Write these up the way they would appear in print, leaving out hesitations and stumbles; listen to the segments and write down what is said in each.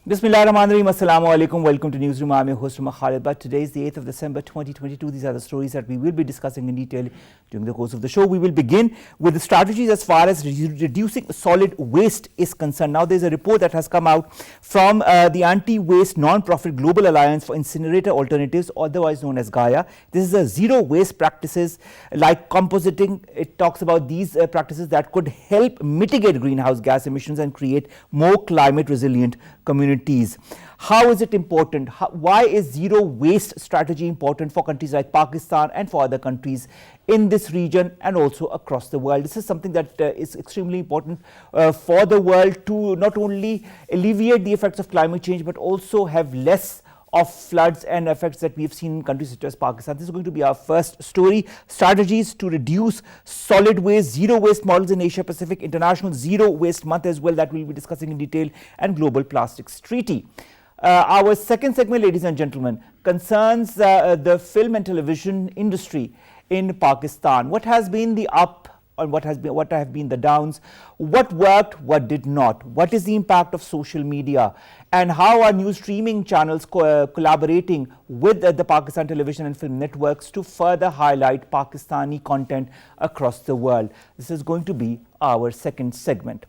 Bismillahirrahmanirrahim. Assalamu alaikum. Welcome to Newsroom. I'm your host, Khalid. But today is the 8th of December 2022. These are the stories that we will be discussing in detail during the course of the show. We will begin with the strategies as far as reducing solid waste is concerned. Now, there's a report that has come out from the anti-waste non-profit Global Alliance for Incinerator Alternatives, otherwise known as GAIA. This is a zero waste practices like compositing. It talks about these practices that could help mitigate greenhouse gas emissions and create more climate resilient communities. How is it important? Why is zero waste strategy important for countries like Pakistan and for other countries in this region and also across the world? This is something that is extremely important for the world to not only alleviate the effects of climate change but also have less of floods and effects that we've seen in countries such as Pakistan. This is going to be our first story. Strategies to reduce solid waste, zero waste models in Asia Pacific, International Zero Waste Month as well, that we'll be discussing in detail, and Global Plastics Treaty. Our second segment, ladies and gentlemen, concerns the film and television industry in Pakistan. What has been the up and what have been the downs? What worked, what did not? What is the impact of social media? And how are news streaming channels collaborating with the Pakistan television and film networks to further highlight Pakistani content across the world? This is going to be our second segment.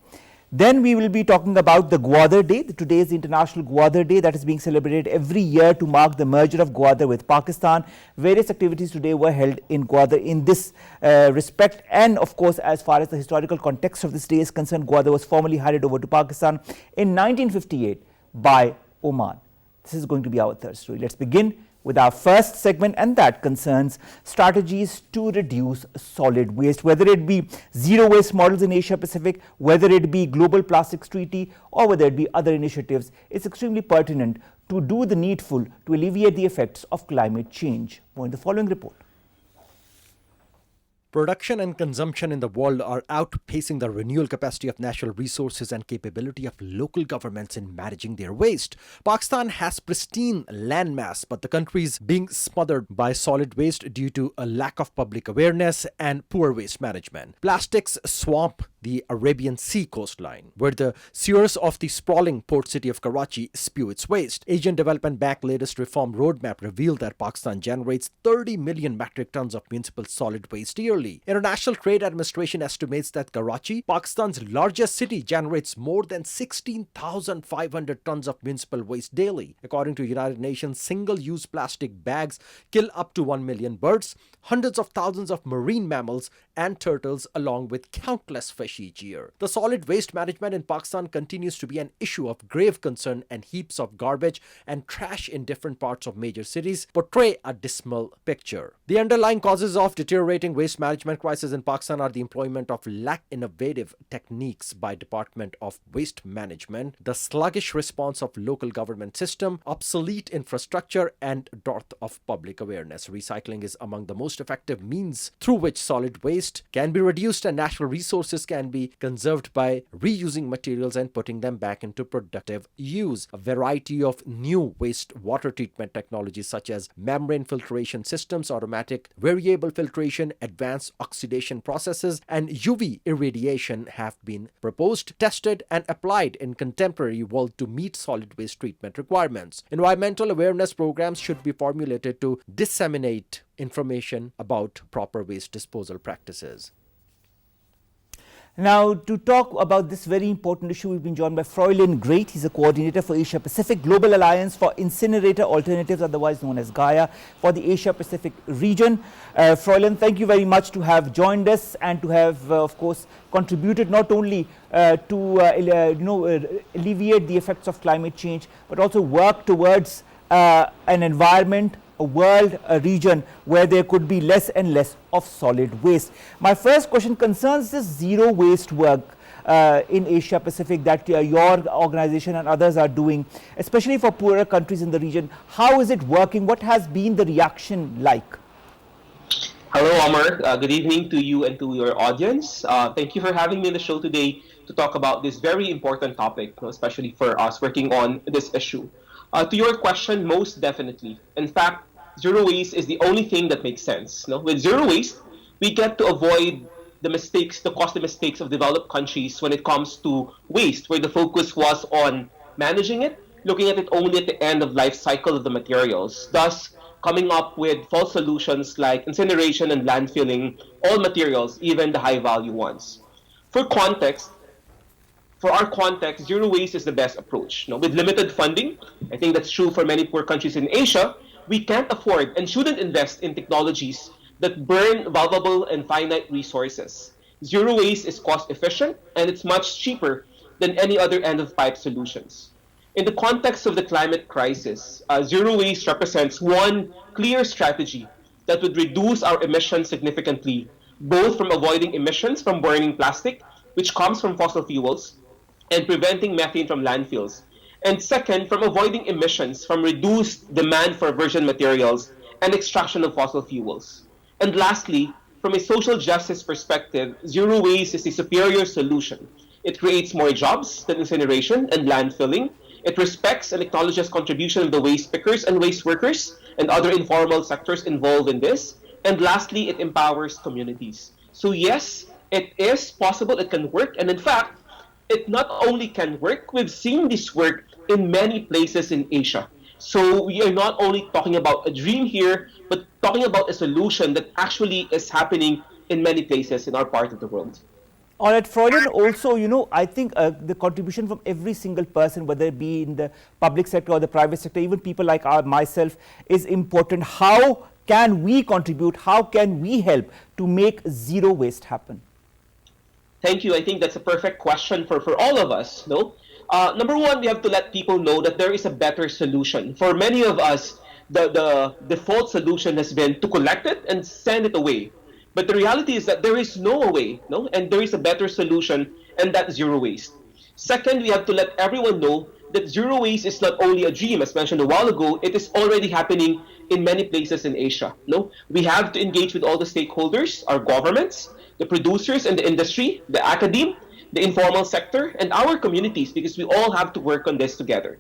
Then we will be talking about the GWADAR Day. Today is the International GWADAR Day that is being celebrated every year to mark the merger of GWADAR with Pakistan. Various activities today were held in GWADAR in this respect. And of course, as far as the historical context of this day is concerned, GWADAR was formally handed over to Pakistan in 1958 by Omar. This is going to be our third story. Let's begin with our first segment, and that concerns strategies to reduce solid waste, whether it be zero waste models in Asia Pacific, whether it be Global Plastics Treaty, or whether it be other initiatives. It's extremely pertinent to do the needful to alleviate the effects of climate change. More in the following report. Production and consumption in the world are outpacing the renewal capacity of natural resources and capability of local governments in managing their waste. Pakistan has pristine landmass, but the country is being smothered by solid waste due to a lack of public awareness and poor waste management. Plastics swamp the Arabian Sea coastline, where the sewers of the sprawling port city of Karachi spew its waste. Asian Development Bank latest reform roadmap revealed that Pakistan generates 30 million metric tons of municipal solid waste yearly. International Trade Administration estimates that Karachi, Pakistan's largest city, generates more than 16,500 tons of municipal waste daily. According to United Nations, single-use plastic bags kill up to 1 million birds, hundreds of thousands of marine mammals and turtles, along with countless fish each year. The solid waste management in Pakistan continues to be an issue of grave concern, and heaps of garbage and trash in different parts of major cities portray a dismal picture. The underlying causes of deteriorating waste management crisis in Pakistan are the employment of lack innovative techniques by Department of Waste Management, the sluggish response of local government system, obsolete infrastructure, and dearth of public awareness. Recycling is among the most effective means through which solid waste can be reduced and natural resources can be conserved by reusing materials and putting them back into productive use. A variety of new waste water treatment technologies such as membrane filtration systems, automatic variable filtration, advanced oxidation processes, and UV irradiation have been proposed, tested, and applied in contemporary world to meet solid waste treatment requirements. Environmental awareness programs should be formulated to disseminate information about proper waste disposal practices. Now, to talk about this very important issue, we've been joined by Froilan Grate. He's a coordinator for Asia Pacific Global Alliance for Incinerator Alternatives, otherwise known as GAIA, for the Asia Pacific region. Froilan, thank you very much to have joined us and to have, of course, contributed not only to alleviate the effects of climate change, but also work towards an environment, a world, a region where there could be less and less of solid waste. My first question concerns this zero waste work in Asia Pacific that your organization and others are doing, especially for poorer countries in the region. How is it working? What has been the reaction like? Hello, Omar. Good evening to you and to your audience. Thank you for having me on the show today to talk about this very important topic, especially for us working on this issue. To your question, most definitely. In fact, zero waste is the only thing that makes sense. With zero waste, we get to avoid the costly mistakes of developed countries when it comes to waste, where the focus was on managing it looking at it only at the end of life cycle of the materials, thus coming up with false solutions like incineration and landfilling all materials, even the high value ones. For context, for our context, zero waste is the best approach. With limited funding, I think that's true for many poor countries in Asia, we can't afford and shouldn't invest in technologies that burn valuable and finite resources. Zero waste is cost efficient and it's much cheaper than any other end of pipe solutions. In the context of the climate crisis, zero waste represents one clear strategy that would reduce our emissions significantly, both from avoiding emissions from burning plastic, which comes from fossil fuels, and preventing methane from landfills. And second, from avoiding emissions from reduced demand for virgin materials and extraction of fossil fuels. And lastly, from a social justice perspective, zero waste is a superior solution. It creates more jobs than incineration and landfilling. It respects and acknowledges contribution of the waste pickers and waste workers and other informal sectors involved in this. And lastly, it empowers communities. So yes, it is possible, it can work, and in fact, it not only can work, we've seen this work in many places in Asia. So we are not only talking about a dream here, but talking about a solution that actually is happening in many places in our part of the world. All right, Froilan, also, I think the contribution from every single person, whether it be in the public sector or the private sector, even people like myself, is important. How can we contribute? How can we help to make zero waste happen? Thank you. I think that's a perfect question for all of us. No, number one, we have to let people know that there is a better solution. For many of us, the default solution has been to collect it and send it away. But the reality is that there is no way, no, and there is a better solution, and that's zero waste. Second, we have to let everyone know that zero waste is not only a dream, as mentioned a while ago, it is already happening in many places in Asia. No, we have to engage with all the stakeholders, our governments, the producers and the industry, the academe, the informal sector, and our communities, because we all have to work on this together.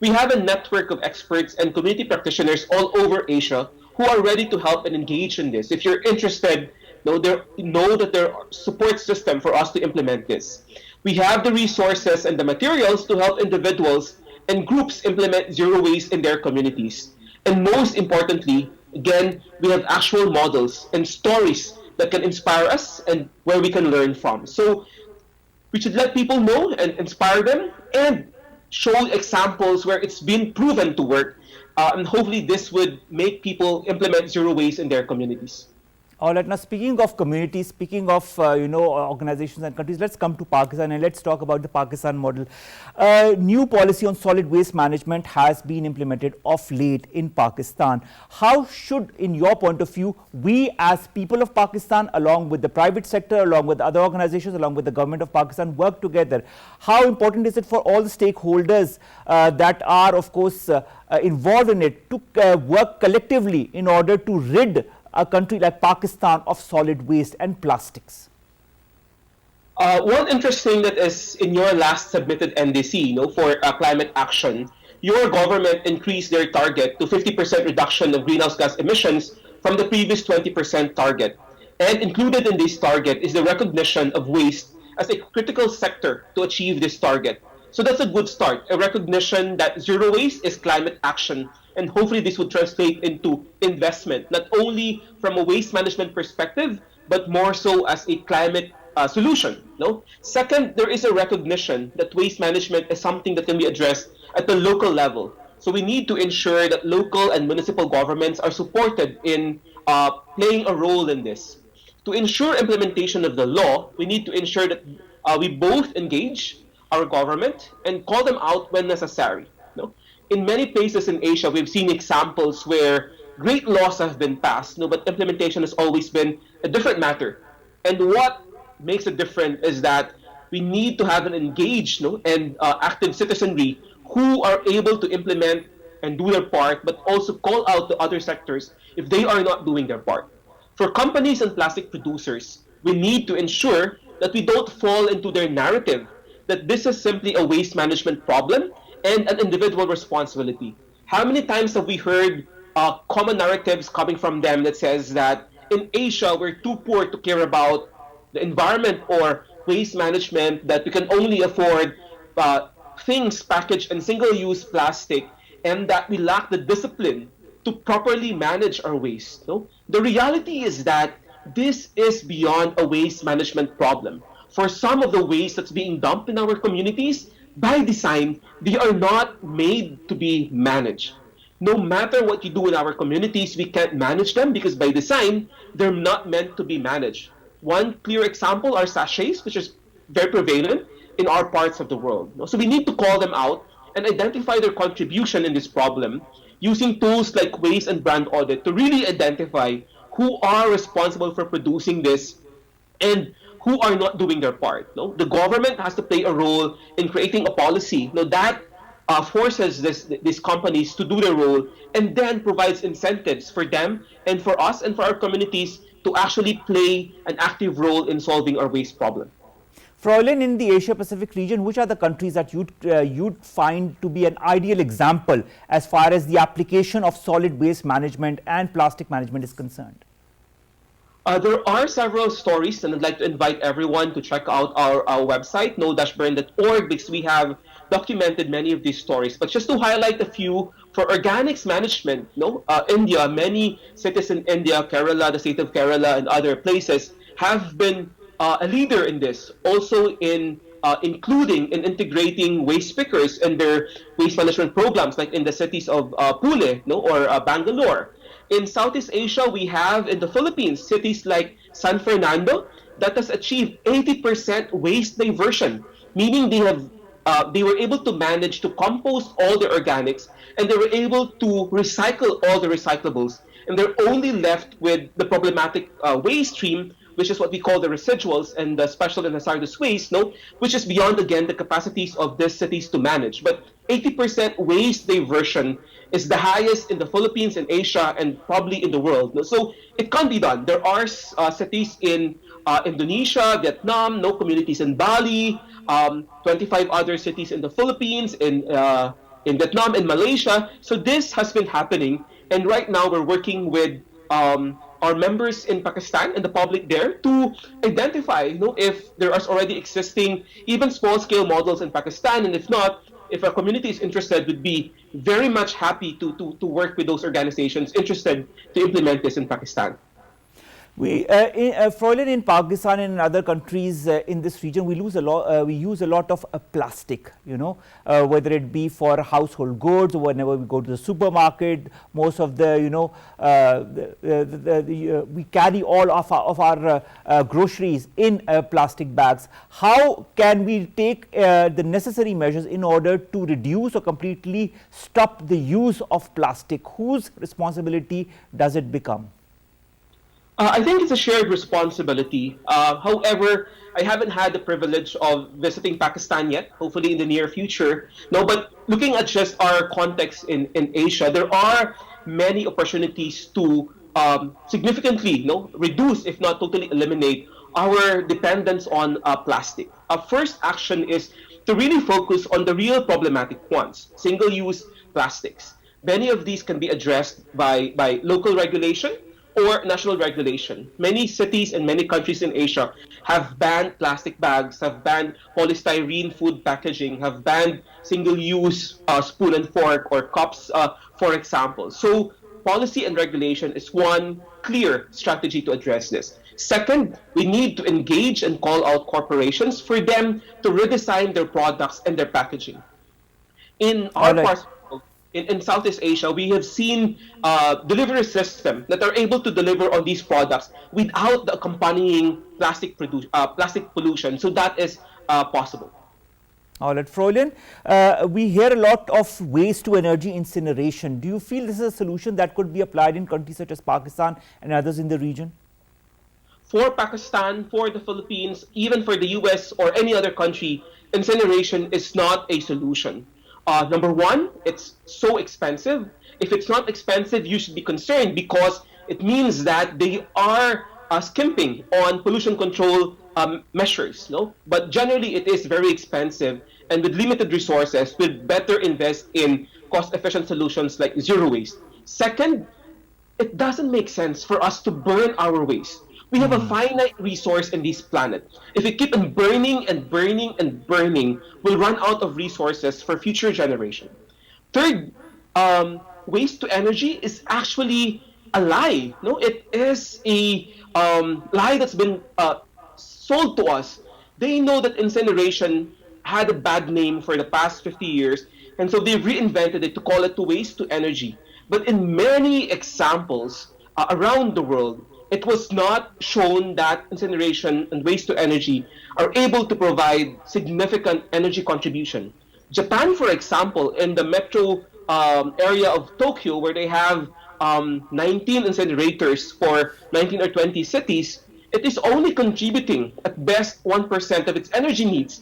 We have a network of experts and community practitioners all over Asia who are ready to help and engage in this. If you're interested, know that there are support system for us to implement this. We have the resources and the materials to help individuals and groups implement zero waste in their communities. And most importantly, again, we have actual models and stories that can inspire us and where we can learn from. So we should let people know and inspire them and show examples where it's been proven to work. And hopefully this would make people implement zero waste in their communities. All right, now speaking of communities, speaking of organizations and countries, let's come to Pakistan and let's talk about the Pakistan model. New policy on solid waste management has been implemented of late in Pakistan. How should, in your point of view, we as people of Pakistan, along with the private sector, along with other organizations, along with the government of Pakistan, work together? How important is it for all the stakeholders that are, of course, involved in it to work collectively in order to rid a country like Pakistan of solid waste and plastics? One interesting that is in your last submitted NDC, for climate action, your government increased their target to 50% reduction of greenhouse gas emissions from the previous 20% target. And included in this target is the recognition of waste as a critical sector to achieve this target. So that's a good start, a recognition that zero waste is climate action. And hopefully this would translate into investment, not only from a waste management perspective, but more so as a climate solution. Second, there is a recognition that waste management is something that can be addressed at the local level. So we need to ensure that local and municipal governments are supported in playing a role in this. To ensure implementation of the law, we need to ensure that we both engage our government and call them out when necessary. In many places in Asia, we've seen examples where great laws have been passed, but implementation has always been a different matter. And what makes it different is that we need to have an engaged and active citizenry who are able to implement and do their part, but also call out the other sectors if they are not doing their part. For companies and plastic producers, we need to ensure that we don't fall into their narrative that this is simply a waste management problem and an individual responsibility. How many times have we heard common narratives coming from them that says that in Asia, we're too poor to care about the environment or waste management, that we can only afford things packaged in single-use plastic, and that we lack the discipline to properly manage our waste. No? The reality is that this is beyond a waste management problem. For some of the waste that's being dumped in our communities, by design, they are not made to be managed. No matter what you do in our communities, we can't manage them because by design, they're not meant to be managed. One clear example are sachets, which is very prevalent in our parts of the world. So we need to call them out and identify their contribution in this problem using tools like waste and brand audit to really identify who are responsible for producing this and who are not doing their part. No? The government has to play a role in creating a policy that forces these companies to do their role and then provides incentives for them and for us and for our communities to actually play an active role in solving our waste problem. Froilan, in the Asia Pacific region, which are the countries that you'd find to be an ideal example as far as the application of solid waste management and plastic management is concerned? There are several stories, and I'd like to invite everyone to check out our website, no-burn.org, because we have documented many of these stories. But just to highlight a few, for organics management, India, many cities in India, Kerala, the state of Kerala, and other places have been a leader in this, also in including and integrating waste pickers in their waste management programs, like in the cities of Pune or Bangalore. In Southeast Asia, we have in the Philippines cities like San Fernando that has achieved 80% waste diversion, meaning they were able to manage to compost all the organics and they were able to recycle all the recyclables, and they're only left with the problematic waste stream, which is what we call the residuals and the special and hazardous waste, which is beyond, again, the capacities of these cities to manage. But 80% waste diversion is the highest in the Philippines and Asia and probably in the world. So it can be done. There are cities in Indonesia, Vietnam, communities in Bali, 25 other cities in the Philippines, in Vietnam, and Malaysia. So this has been happening. And right now we're working with our members in Pakistan and the public there to identify if there are already existing even small-scale models in Pakistan, and if not, if a community is interested, would be very much happy to work with those organizations interested to implement this in Pakistan. Froilan, in Pakistan and in other countries in this region, we use a lot of plastic, whether it be for household goods or whenever we go to the supermarket. Most of the, we carry all of our groceries in plastic bags. How can we take the necessary measures in order to reduce or completely stop the use of plastic? Whose responsibility does it become? I think it's a shared responsibility. However, I haven't had the privilege of visiting Pakistan yet, hopefully in the near future. But looking at just our context in Asia, there are many opportunities to significantly reduce, if not totally eliminate, our dependence on plastic. Our first action is to really focus on the real problematic ones, single-use plastics. Many of these can be addressed by local regulation or national regulation. Many cities and many countries in Asia have banned plastic bags, have banned polystyrene food packaging, have banned single-use spoon and fork or cups, for example. So policy and regulation is one clear strategy to address this. Second, we need to engage and call out corporations for them to redesign their products and their packaging. In our parts, in Southeast Asia, we have seen delivery systems that are able to deliver on these products without the accompanying plastic pollution. So that is possible. All right, Froilan, we hear a lot of waste to energy incineration. Do you feel this is a solution that could be applied in countries such as Pakistan and others in the region? For Pakistan, for the Philippines, even for the US or any other country, incineration is not a solution. Number one, it's so expensive. If it's not expensive, you should be concerned because it means that they are skimping on pollution control measures. But generally, it is very expensive, and with limited resources, we'd better invest in cost-efficient solutions like zero waste. Second, it doesn't make sense for us to burn our waste. We have a finite resource in this planet. If we keep on burning and burning and burning, we'll run out of resources for future generation. Third, waste to energy is actually a lie. No, it is a lie that's been sold to us. They know that incineration had a bad name for the past 50 years, and so they reinvented it to call it to waste to energy. But in many examples around the world, it was not shown that incineration and waste to energy are able to provide significant energy contribution. Japan, for example, in the metro area of Tokyo, where they have 19 incinerators for 19 or 20 cities, it is only contributing at best 1% of its energy needs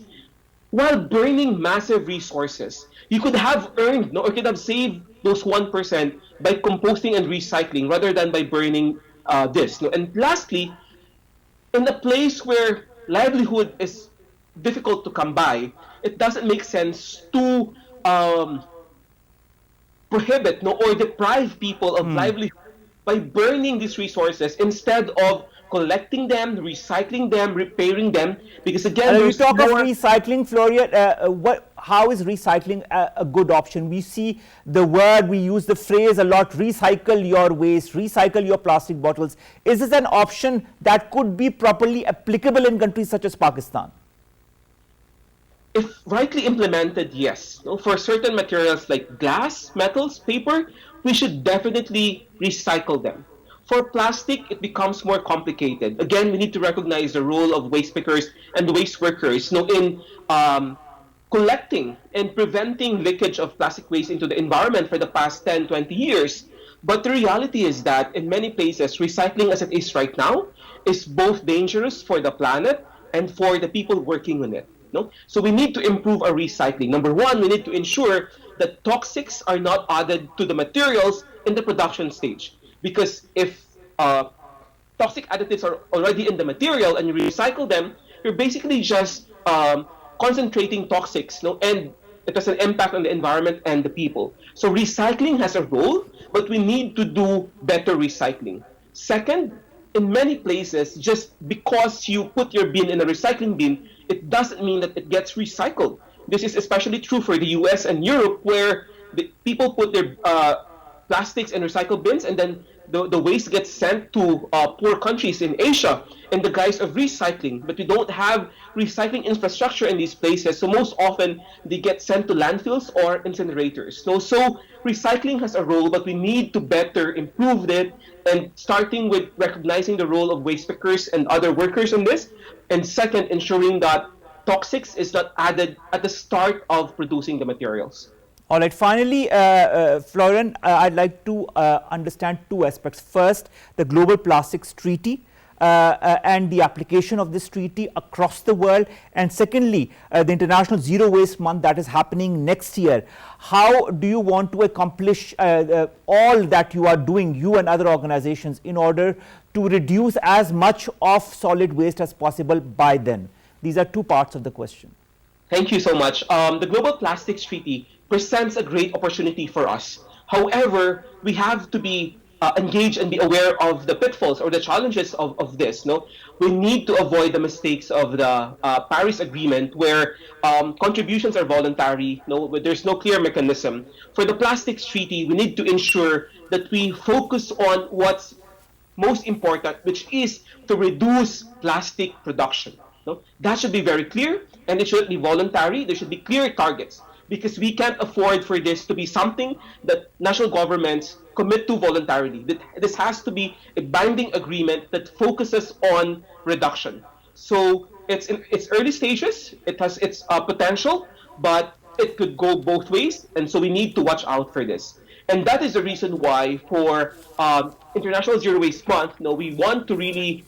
while burning massive resources. You could have earned, no, or could have saved those 1% by composting and recycling rather than by burning this. No? And lastly, in a place where livelihood is difficult to come by, it doesn't make sense to prohibit, no, or deprive people of livelihood by burning these resources instead of collecting them, recycling them, repairing them. Because again, And when you there's talk of more- recycling, Florian, how is recycling a good option? We see the word, we use the phrase a lot, recycle your waste, recycle your plastic bottles. Is this an option that could be properly applicable in countries such as Pakistan? If rightly implemented, yes. No, for certain materials like glass, metals, paper, we should definitely recycle them. For plastic, it becomes more complicated. Again, we need to recognize the role of waste pickers and waste workers, you know, in collecting and preventing leakage of plastic waste into the environment for the past 10, 20 years. But the reality is that in many places, recycling as it is right now is both dangerous for the planet and for the people working on it. No? So we need to improve our recycling. Number one, we need to ensure that toxics are not added to the materials in the production stage. Because if toxic additives are already in the material and you recycle them, you're basically just concentrating toxics, no? And it has an impact on the environment and the people. So recycling has a role, but we need to do better recycling. Second, in many places, just because you put your bin in a recycling bin, it doesn't mean that it gets recycled. This is especially true for the US and Europe, where the people put their plastics in recycle bins, and then the waste gets sent to poor countries in Asia in the guise of recycling. But we don't have recycling infrastructure in these places, so most often they get sent to landfills or incinerators. So recycling has a role, but we need to better improve it, and starting with recognizing the role of waste pickers and other workers in this, and second, ensuring that toxics is not added at the start of producing the materials. All right, finally, Froilan, I'd like to understand two aspects. First, the Global Plastics Treaty and the application of this treaty across the world. And secondly, the International Zero Waste Month that is happening next year. How do you want to accomplish all that you are doing, you and other organizations, in order to reduce as much of solid waste as possible by then? These are two parts of the question. Thank you so much. The Global Plastics Treaty presents a great opportunity for us. However, we have to be engaged and be aware of the pitfalls or the challenges of this. No, we need to avoid the mistakes of the Paris Agreement, where contributions are voluntary. No, there's no clear mechanism. For the Plastics Treaty, we need to ensure that we focus on what's most important, which is to reduce plastic production. No, that should be very clear, and it should be voluntary. There should be clear targets, because we can't afford for this to be something that national governments commit to voluntarily. This has to be a binding agreement that focuses on reduction. So it's in its early stages, it has its potential, but it could go both ways, and so we need to watch out for this. And that is the reason why for International Zero Waste Month, we want to really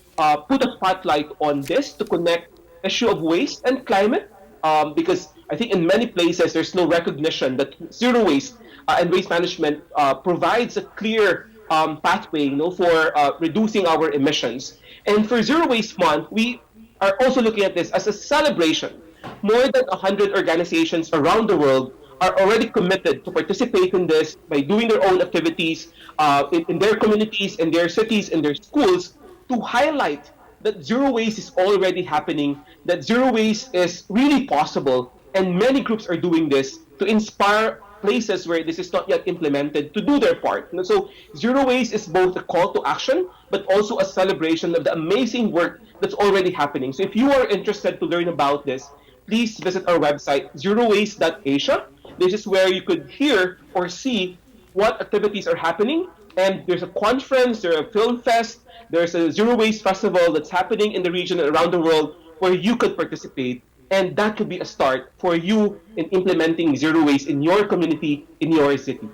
put a spotlight on this to connect issue of waste and climate, because I think in many places there's no recognition that zero waste and waste management provides a clear pathway, for reducing our emissions. And for Zero Waste Month, we are also looking at this as a celebration. More than 100 organizations around the world are already committed to participate in this by doing their own activities in their communities, in their cities, in their schools, to highlight that zero waste is already happening, that zero waste is really possible, and many groups are doing this to inspire places where this is not yet implemented to do their part. So zero waste is both a call to action, but also a celebration of the amazing work that's already happening. So if you are interested to learn about this, please visit our website, zerowaste.asia. This is where you could hear or see what activities are happening. And there's a conference, there's a film fest, there's a zero waste festival that's happening in the region and around the world where you could participate. And that could be a start for you in implementing zero waste in your community, in your city.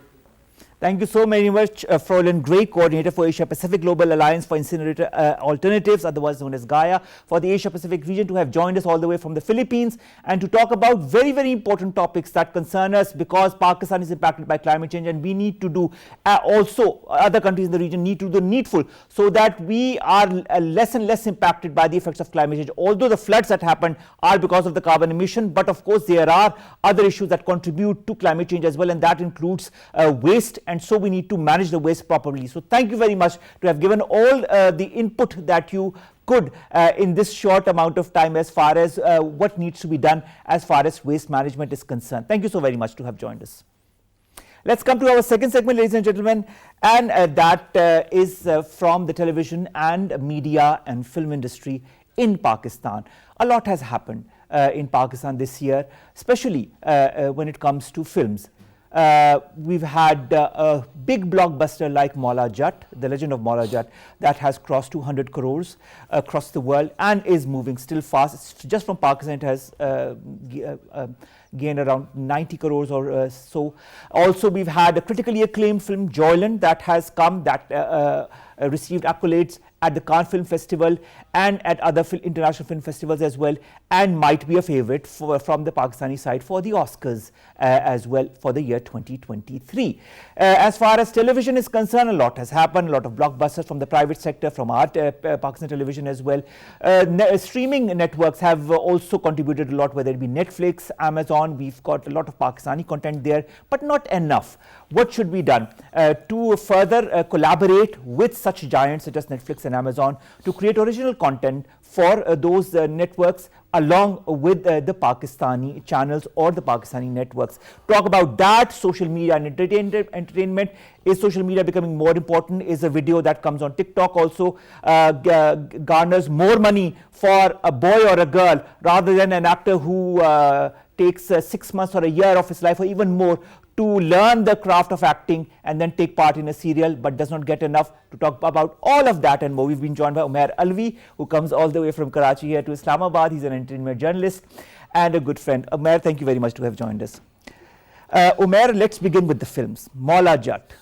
Thank you so very much, Froilan, Grate, Coordinator for Asia Pacific Global Alliance for Incinerator Alternatives, otherwise known as GAIA, for the Asia Pacific region, to have joined us all the way from the Philippines and to talk about very, very important topics that concern us, because Pakistan is impacted by climate change, and we need to do, also other countries in the region need to do the needful so that we are less and less impacted by the effects of climate change. Although the floods that happened are because of the carbon emission, but of course there are other issues that contribute to climate change as well, and that includes waste. And so we need to manage the waste properly. So thank you very much to have given all the input that you could in this short amount of time as far as what needs to be done as far as waste management is concerned. Thank you so very much to have joined us. Let's come to our second segment, ladies and gentlemen, and that is from the television and media and film industry in Pakistan. A lot has happened in Pakistan this year, especially when it comes to films. We've had a big blockbuster like Maula Jat, The Legend of Maula Jat, that has crossed 200 crores across the world and is moving still fast. Just from Pakistan, it has gained around 90 crores or so. Also, we've had a critically acclaimed film, Joyland, that has come, that received accolades at the Cannes Film Festival and at other international film festivals as well, and might be a favorite from the Pakistani side for the Oscars as well for the year 2023. As far as television is concerned, a lot has happened, a lot of blockbusters from the private sector, from our Pakistan television as well. Streaming networks have also contributed a lot, whether it be Netflix, Amazon. We've got a lot of Pakistani content there, but not enough. What should be done to further collaborate with such giants such as Netflix and Amazon to create original content for those networks along with the Pakistani channels or the Pakistani networks? Talk about that. Social media and entertainment. Is social media becoming more important? Is a video that comes on TikTok also garners more money for a boy or a girl rather than an actor who takes 6 months or a year of his life or even more to learn the craft of acting and then take part in a serial, but does not get enough? To talk about all of that and more, we've been joined by Omair Alavi, who comes all the way from Karachi here to Islamabad. He's an entertainment journalist and a good friend. Omair, thank you very much to have joined us. Omair, let's begin with the films. Maula Jat.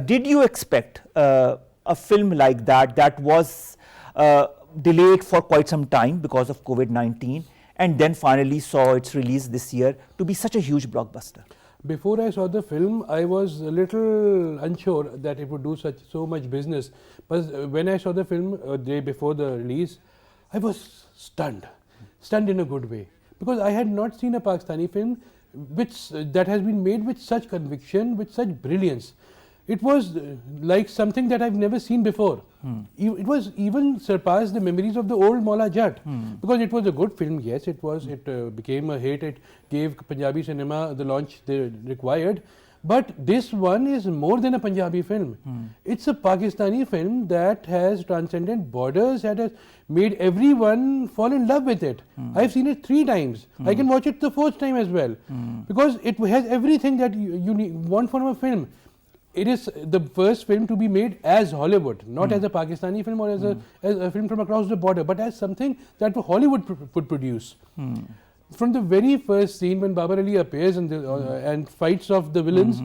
Did you expect a film like that was delayed for quite some time because of COVID-19 and then finally saw its release this year to be such a huge blockbuster? Before I saw the film, I was a little unsure that it would do so much business. But when I saw the film a day before the release, I was stunned in a good way, because I had not seen a Pakistani film that has been made with such conviction, with such brilliance. It was like something that I've never seen before. It was even surpassed the memories of the old Maula Jat, because it was a good film. Yes, it was. It became a hit. It gave Punjabi cinema the launch they required. But this one is more than a Punjabi film. It's a Pakistani film that has transcended borders, that has made everyone fall in love with it. I've seen it 3 times. I can watch it the 4th time as well, because it has everything that you want from a film. It is the first film to be made as Hollywood, not as a Pakistani film or as a film from across the border, but as something that Hollywood would produce. From the very first scene when Babar Ali appears and fights off the villains,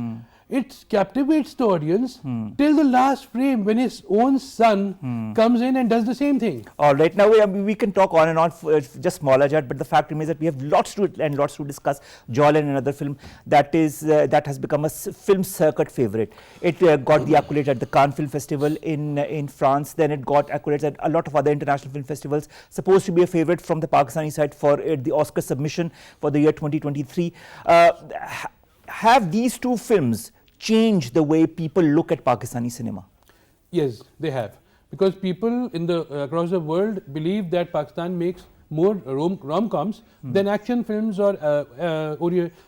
it captivates the audience till the last frame when his own son comes in and does the same thing. All right, now we can talk on and on for just Maula Jat, but the fact remains that we have lots to discuss. Joyland, another film that has become a film circuit favorite. It got the accolades at the Cannes Film Festival in France. Then it got accolades at a lot of other international film festivals. Supposed to be a favorite from the Pakistani side for the Oscar submission for the year 2023. Have these 2 films changed the way people look at Pakistani cinema? Yes, they have. because people in the across the world believe that Pakistan makes more rom-coms than action films or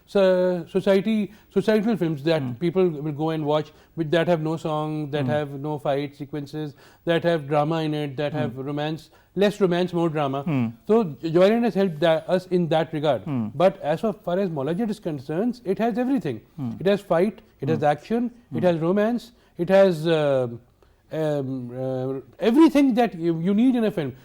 societal films that people will go and watch, that have no song, that have no fight sequences, that have drama in it, that have romance, less romance, more drama. So Joyland has helped us in that regard. But as far as Mollajet is concerned, it has everything. It has fight, it has action, it has romance, it has everything that you need in a film.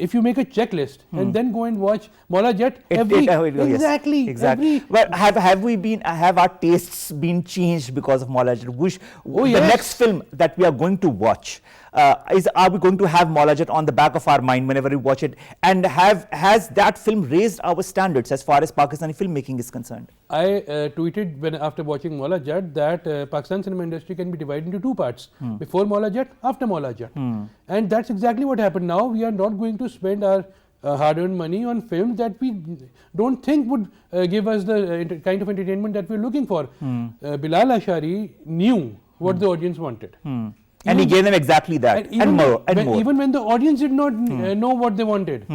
If you make a checklist and then go and watch Mollajet, exactly. But have our tastes been changed because of Mollajet? The next film that we are going to watch, are we going to have Mollajet on the back of our mind whenever we watch it? And has that film raised our standards as far as Pakistani filmmaking is concerned? I tweeted after watching Mollajet that Pakistan cinema industry can be divided into two parts: before Mollajet, after Mollajet, and that's exactly what happened. Now we are not going to spend our hard-earned money on films that we don't think would give us the kind of entertainment that we're looking for. Bilal Ashari knew what the audience wanted. And he gave them exactly that, and more. Even when the audience did not know what they wanted.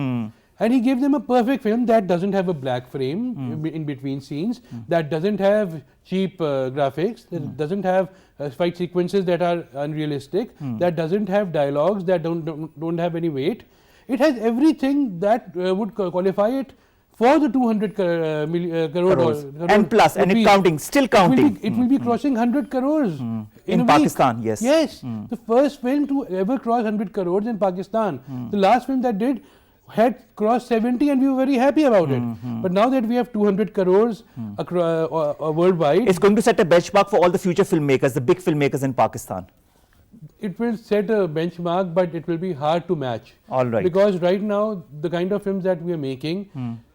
And he gave them a perfect film that doesn't have a black frame in between scenes, that doesn't have cheap graphics, that doesn't have fight sequences that are unrealistic, that doesn't have dialogues that don't have any weight. It has everything that would qualify it for the 200 crores. And plus, and it's counting, still counting. It will be crossing 100 crores. In Pakistan, yes. Yes, the first film to ever cross 100 crores in Pakistan. The last film that did had crossed 70 and we were very happy about it. But now that we have 200 crores worldwide, it's going to set a benchmark for all the future filmmakers, the big filmmakers in Pakistan. It will set a benchmark, but it will be hard to match. All right. Because right now, the kind of films that we are making,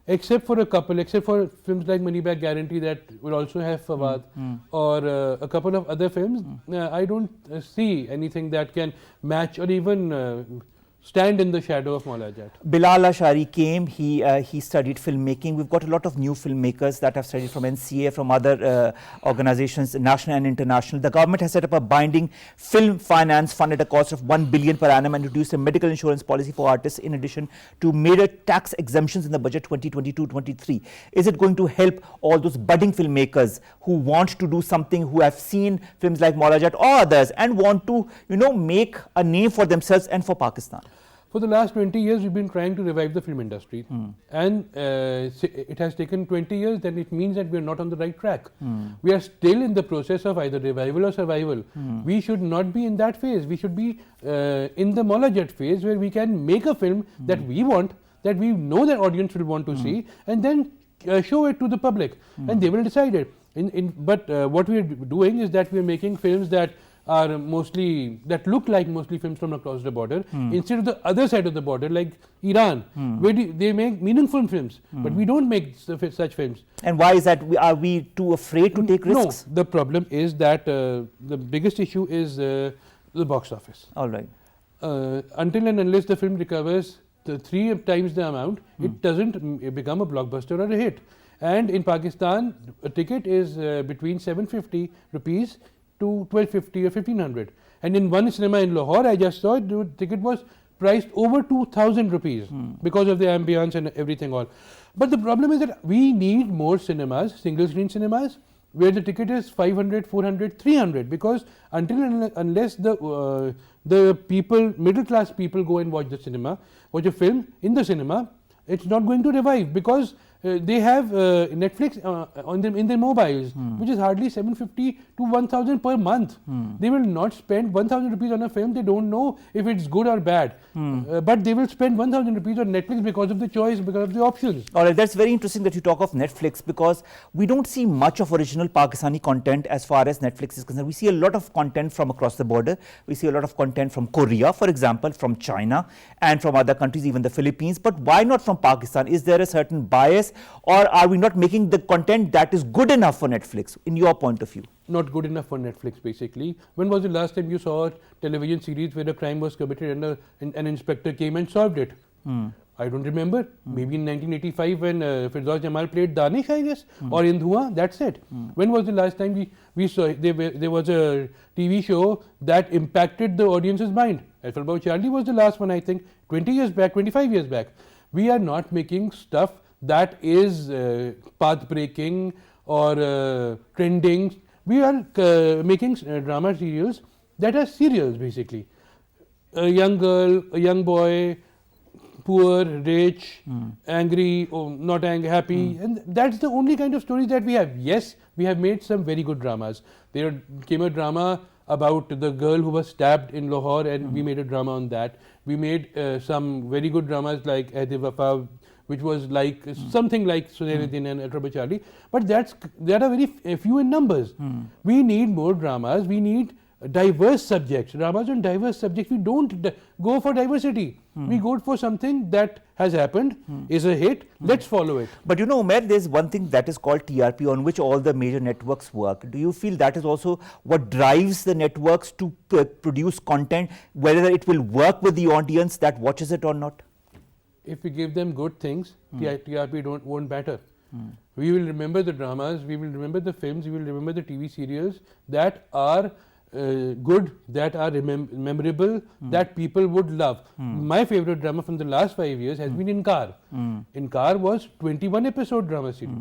except for films like Money Back Guarantee that will also have Fawad, or a couple of other films, I don't see anything that can match or even stand in the shadow of Mollajet. Bilal Ashari came, he studied filmmaking. We've got a lot of new filmmakers that have studied from NCA, from other organizations, national and international. The government has set up a binding film finance fund at a cost of 1 billion per annum and introduced a medical insurance policy for artists in addition to major tax exemptions in the budget 2022-23. Is it going to help all those budding filmmakers who want to do something, who have seen films like Mollajet or others and want to, make a name for themselves and for Pakistan? For the last 20 years, we've been trying to revive the film industry. And it has taken 20 years, then it means that we're not on the right track. We are still in the process of either revival or survival. We should not be in that phase. We should be in the Mollajet phase, where we can make a film that we want, that we know that audience will want to see, and then show it to the public. And they will decide it. But what we are doing is that we are making films that are that look like mostly films from across the border, instead of the other side of the border, like Iran, where they make meaningful films, but we don't make such films. And why is that? Are we too afraid to take risks? No, the problem is that the biggest issue is the box office. All right. Until and unless the film recovers 3 times the amount, it doesn't become a blockbuster or a hit. And in Pakistan, a ticket is between 750 rupees to 1250 or 1500. And in one cinema in Lahore, I just saw it, the ticket was priced over 2000 rupees because of the ambience and everything all. But the problem is that we need more cinemas, single screen cinemas, where the ticket is 500, 400, 300, because until and unless the people, middle class people go and watch a film in the cinema, it's not going to revive, because they have Netflix in their mobiles, which is hardly 750 to 1000 per month. They will not spend 1000 rupees on a film they don't know if it's good or bad. But they will spend 1000 rupees on Netflix because of the choice, because of the options. All right, that's very interesting that you talk of Netflix, because we don't see much of original Pakistani content as far as Netflix is concerned. We see a lot of content from across the border. We see a lot of content from Korea, for example, from China, and from other countries, even the Philippines. But why not from Pakistan? Is there a certain bias, or are we not making the content that is good enough for Netflix, in your point of view? Not good enough for Netflix, basically. When was the last time you saw a television series where a crime was committed and an inspector came and solved it? I don't remember. Maybe in 1985 when Firdaus Jamal played Danish, I guess, or in Dhua. That's it. When was the last time we saw there was a TV show that impacted the audience's mind? Alphabet Charlie was the last one, I think, 20 years back, 25 years back. We are not making stuff that is path breaking or trending. We are making drama serials that are serials basically. A young girl, a young boy, poor, rich, angry, not angry, happy, and that's the only kind of stories that we have. Yes, we have made some very good dramas. There came a drama about the girl who was stabbed in Lahore, and we made a drama on that. We made some very good dramas like Ahdhe Wafa, which was like something like Sunairuddin and Alphabet Charlie, but there are very few in numbers. We need more dramas. We need diverse subjects, dramas on diverse subjects. We don't go for diversity. We go for something that has happened, is a hit, let's follow it. But you know, Omair, there's one thing that is called TRP on which all the major networks work. Do you feel that is also what drives the networks to produce content, whether it will work with the audience that watches it or not? If we give them good things, TRP won't matter. We will remember the dramas, we will remember the films, we will remember the TV serials that are good, that are memorable, that people would love. My favorite drama from the last 5 years has been Inkar. Inkar was 21 episode drama series.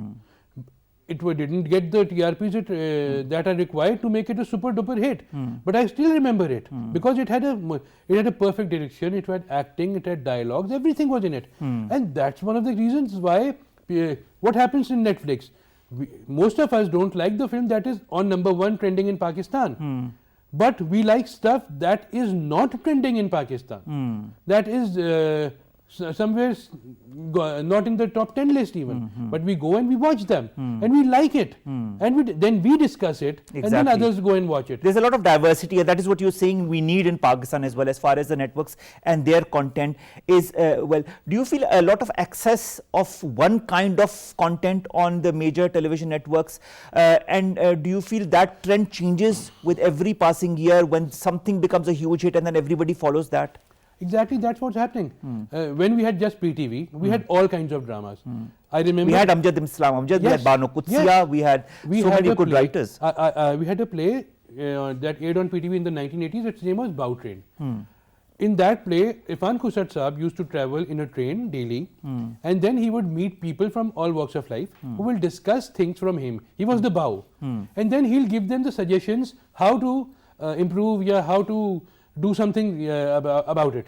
It didn't get the TRPs that are required to make it a super duper hit, but I still remember it because it had a perfect direction, it had acting, it had dialogues, everything was in it, and that's one of the reasons why what happens in Netflix. Most of us don't like the film that is on #1 trending in Pakistan, but we like stuff that is not trending in Pakistan, that is somewhere not in the top 10 list even, but we go and we watch them and we like it, and then we discuss it, and then others go and watch it. There's a lot of diversity, and that is what you're saying we need in Pakistan as well, as far as the networks and their content is. Well, do you feel a lot of excess of one kind of content on the major television networks, and do you feel that trend changes with every passing year when something becomes a huge hit and then everybody follows that? Exactly, that's what's happening. When we had just PTV, we had all kinds of dramas. I remember we had Amjad Islam Amjad, we had Bano Qudsiya, we had so many good writers. We had a play that aired on PTV in the 1980s. Its name was Bow Train. In that play, Irfan Kusat Saab used to travel in a train daily, and then he would meet people from all walks of life who will discuss things from him. He was the bow, and then he'll give them the suggestions how to improve, how to do something about it.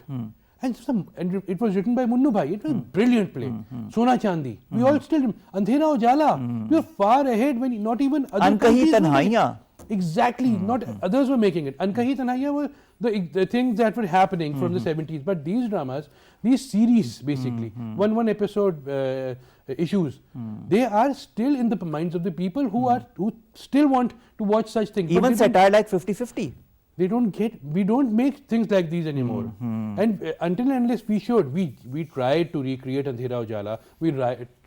And it was written by Munnu Bhai. It was a brilliant play. Sona Chandi. We all still Andhera Ujala. We were far ahead when not even other Ankahi Tanhaiyan. Exactly. Not others were making it. Ankahi Tanhaiyan were the things that were happening from the 70s. But these dramas, these series basically, one episode issues, they are still in the minds of the people who still want to watch such things. Even satire like 50-50. We don't make things like these anymore. And until and unless we tried to recreate Andhera Ujala, we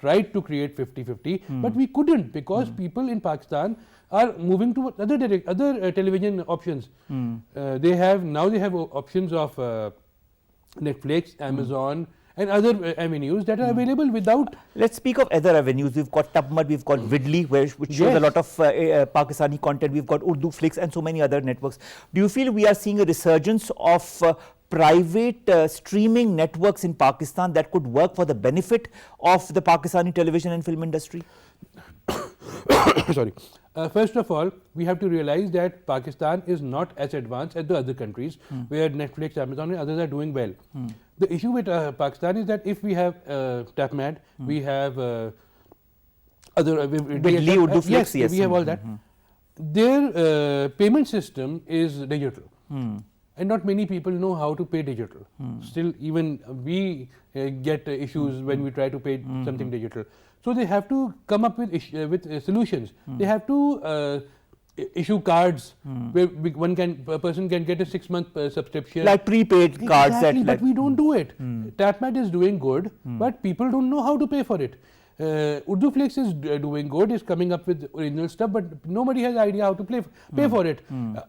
tried to create 50-50, but we couldn't because people in Pakistan are moving to other television options. They have options of Netflix, Amazon, and other avenues that are available without. Let's speak of other avenues. We've got Tabmad, we've got Vidli, which shows a lot of Pakistani content. We've got Urdu Flix and so many other networks. Do you feel we are seeing a resurgence of private streaming networks in Pakistan that could work for the benefit of the Pakistani television and film industry? Sorry. First of all, we have to realize that Pakistan is not as advanced as the other countries where Netflix, Amazon and others are doing well. The issue with Pakistan is that if we have TAPMAD, we have other Urdu Flix, yes, we have all that. Their payment system is digital. And not many people know how to pay digital. Still, even we get issues when we try to pay something digital. So they have to come up with solutions. They have to issue cards where a person can get a 6-month subscription. Like prepaid cards. Exactly, but we don't do it. TAPMAD is doing good, but people don't know how to pay for it. Urdu Flix is doing good, is coming up with original stuff, but nobody has idea how to pay for it.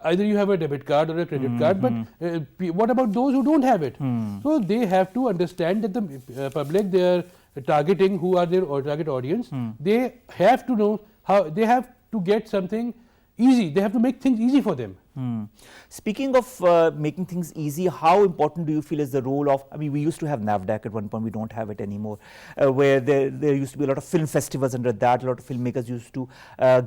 Either you have a debit card or a credit card, but what about those who don't have it? So they have to understand that the public they are targeting, who are their target audience, they have to know how, they have to get something easy, they have to make things easy for them. Speaking of making things easy, how important do you feel is the role of, I mean, we used to have NAVDAC at one point, we don't have it anymore, where there used to be a lot of film festivals under that, a lot of filmmakers used to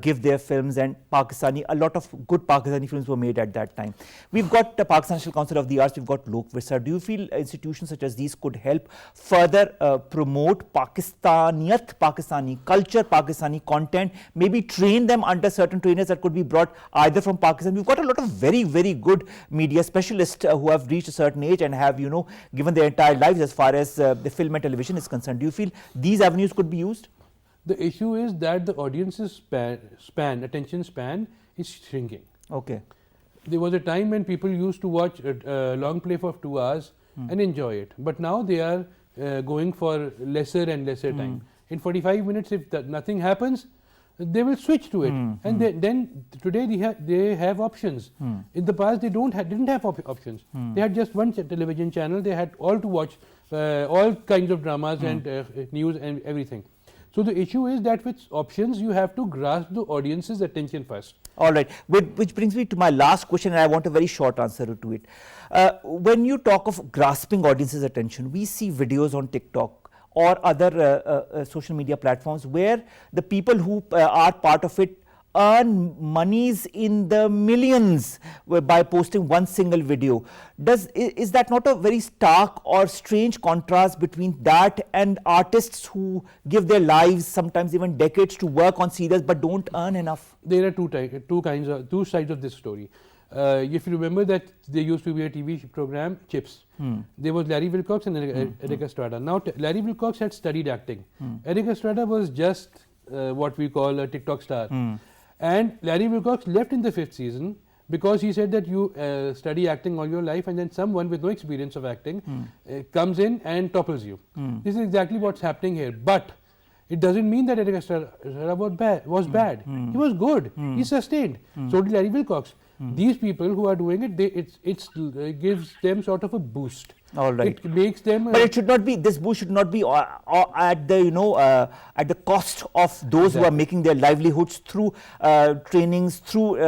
give their films, and a lot of good Pakistani films were made at that time. We've got the Pakistan National Council of the Arts, we've got Lok Virsar. Do you feel institutions such as these could help further promote Pakistaniyat, Pakistani culture, Pakistani content, maybe train them under certain trainers that could be brought either from Pakistan? We've got a lot of very good media specialists who have reached a certain age and have, you know, given their entire lives as far as the film and television is concerned. Do you feel these avenues could be used? The issue is that the audience's attention span is shrinking. Okay. There was a time when people used to watch a long play for 2 hours and enjoy it, but now they are going for lesser and lesser time. In 45 minutes, if nothing happens, they will switch to it, and then today they have options. In the past, they didn't have options. They had just one television channel. They had all to watch all kinds of dramas and news and everything. So the issue is that with options, you have to grasp the audience's attention first. All right, which brings me to my last question, and I want a very short answer to it. When you talk of grasping audience's attention, we see videos on TikTok or other social media platforms where the people who are part of it earn monies in the millions by posting one single video. Is that not a very stark or strange contrast between that and artists who give their lives, sometimes even decades, to work on serials but don't earn enough? There are two sides of this story. If you remember that there used to be a TV program, Chips. There was Larry Wilcox and Eric Estrada. Now Larry Wilcox had studied acting. Eric Estrada was just what we call a TikTok star. And Larry Wilcox left in the 5th season because he said that you study acting all your life, and then someone with no experience of acting comes in and topples you. This is exactly what's happening here. But it doesn't mean that Eric Estrada was bad. He was good. He sustained. So did Larry Wilcox. These people who are doing it, it gives them sort of a boost. All right. It makes them. But it should not be. This boost should not be at the at the cost of those who are making their livelihoods through trainings, through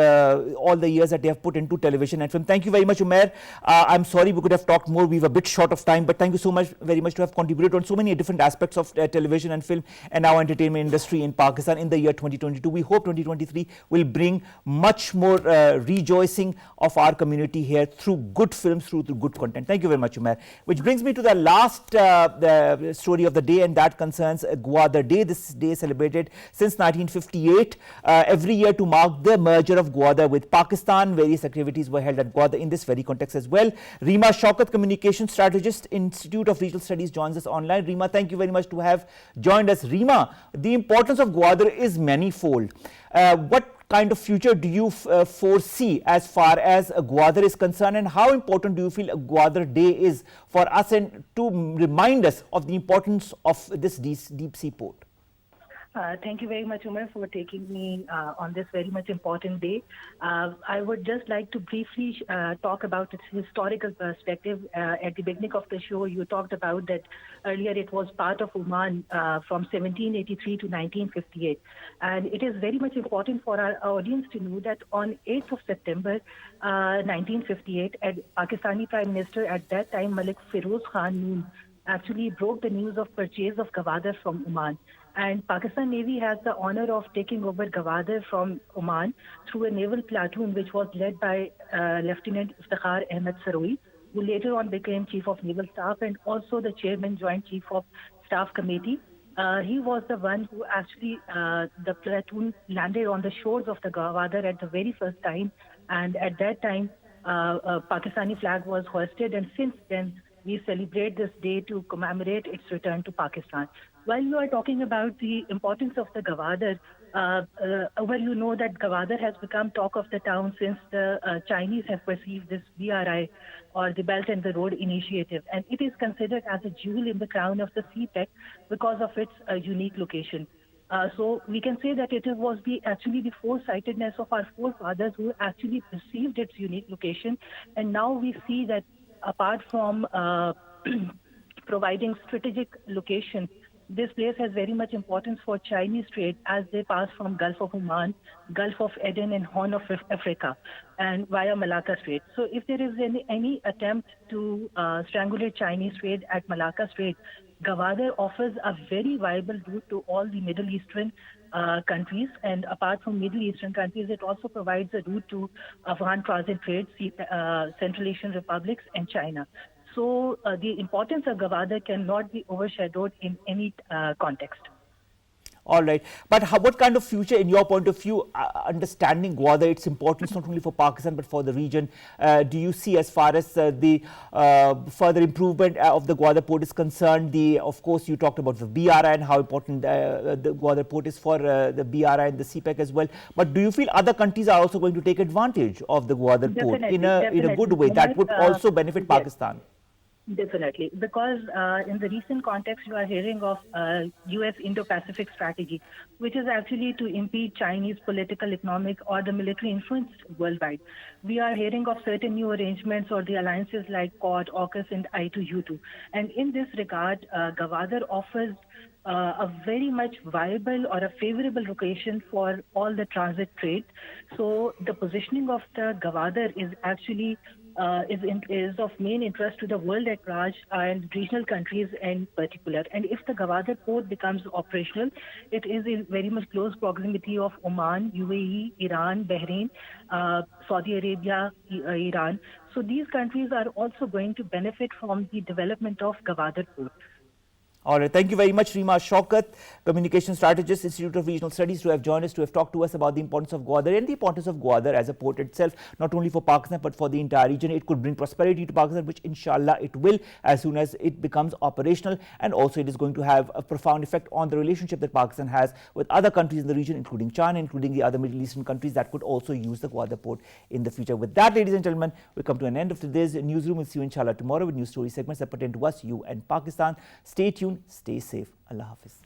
all the years that they have put into television and film. Thank you very much, Omair. I'm sorry we could have talked more. We're a bit short of time, but thank you so much, very much, to have contributed on so many different aspects of television and film and our entertainment industry in Pakistan in the year 2022. We hope 2023 will bring much more rejoicing of our community here through good films, through good content. Thank you very much, Omair. Which brings me to the last the story of the day, and that concerns GWADAR Day. This day is celebrated since 1958 every year to mark the merger of GWADAR with Pakistan. Various activities were held at GWADAR in this very context as well. Rima Shaukat, Communication Strategist, Institute of Regional Studies, joins us online. Rima, thank you very much to have joined us. Rima, the importance of GWADAR is manifold. What kind of future do you foresee as far as GWADAR is concerned, and how important do you feel GWADAR Day is for us, and to remind us of the importance of this deep sea port? Thank you very much, Omar, for taking me on this very much important day. I would just like to briefly talk about its historical perspective. At the beginning of the show, you talked about that earlier it was part of Oman from 1783 to 1958. And it is very much important for our audience to know that on 8th of September 1958, Pakistani Prime Minister at that time, Malik Feroz Khan Noon, actually broke the news of purchase of GWADAR from Oman. And Pakistan Navy has the honor of taking over GWADAR from Oman through a naval platoon which was led by Lieutenant Iftikhar Ahmed Saroui, who later on became Chief of Naval Staff and also the Chairman Joint Chief of Staff Committee. He was the one who actually, the platoon landed on the shores of the GWADAR at the very first time. And at that time, a Pakistani flag was hoisted, and since then, we celebrate this day to commemorate its return to Pakistan. While you are talking about the importance of the GWADAR, Well, you know that GWADAR has become talk of the town since the Chinese have perceived this BRI, or the Belt and the Road Initiative, and it is considered as a jewel in the crown of the CPEC because of its unique location. So we can say that it was actually the foresightedness of our forefathers who actually perceived its unique location, and now we see that apart from providing strategic location, this place has very much importance for Chinese trade as they pass from Gulf of Oman, Gulf of Aden and Horn of Africa and via Malacca Strait. So if there is any attempt to strangulate Chinese trade at Malacca Strait, GWADAR offers a very viable route to all the Middle Eastern countries, and apart from Middle Eastern countries, it also provides a route to Afghan transit trade, Central Asian republics and China. So the importance of GWADAR cannot be overshadowed in any context. All right, but what kind of future, in your point of view, understanding GWADAR, its importance not only for Pakistan but for the region, do you see as far as the further improvement of the GWADAR port is concerned? Of course, you talked about the BRI and how important the GWADAR port is for the BRI and the CPEC as well. But do you feel other countries are also going to take advantage of the GWADAR port in a good way that would also benefit Pakistan? Definitely, because in the recent context, you are hearing of U.S. Indo-Pacific strategy, which is actually to impede Chinese political, economic, or the military influence worldwide. We are hearing of certain new arrangements or the alliances like Quad, AUKUS, and I2U2. And in this regard, GWADAR offers a very much viable or a favorable location for all the transit trade. So the positioning of the GWADAR is actually is of main interest to the world at large and regional countries in particular. And if the GWADAR port becomes operational, it is in very much close proximity of Oman, UAE, Iran, Bahrain, Saudi Arabia, Iran. So these countries are also going to benefit from the development of GWADAR port. All right, thank you very much, Reema Shaukat, Communication Strategist, Institute of Regional Studies, to have joined us, to have talked to us about the importance of GWADAR and the importance of GWADAR as a port itself, not only for Pakistan but for the entire region. It could bring prosperity to Pakistan, which inshallah it will as soon as it becomes operational, and also it is going to have a profound effect on the relationship that Pakistan has with other countries in the region, including China, including the other Middle Eastern countries that could also use the GWADAR port in the future. With that, ladies and gentlemen, we come to an end of today's newsroom. We'll see you inshallah tomorrow with news story segments that pertain to us, you and Pakistan. Stay tuned, stay safe. Allah Hafiz.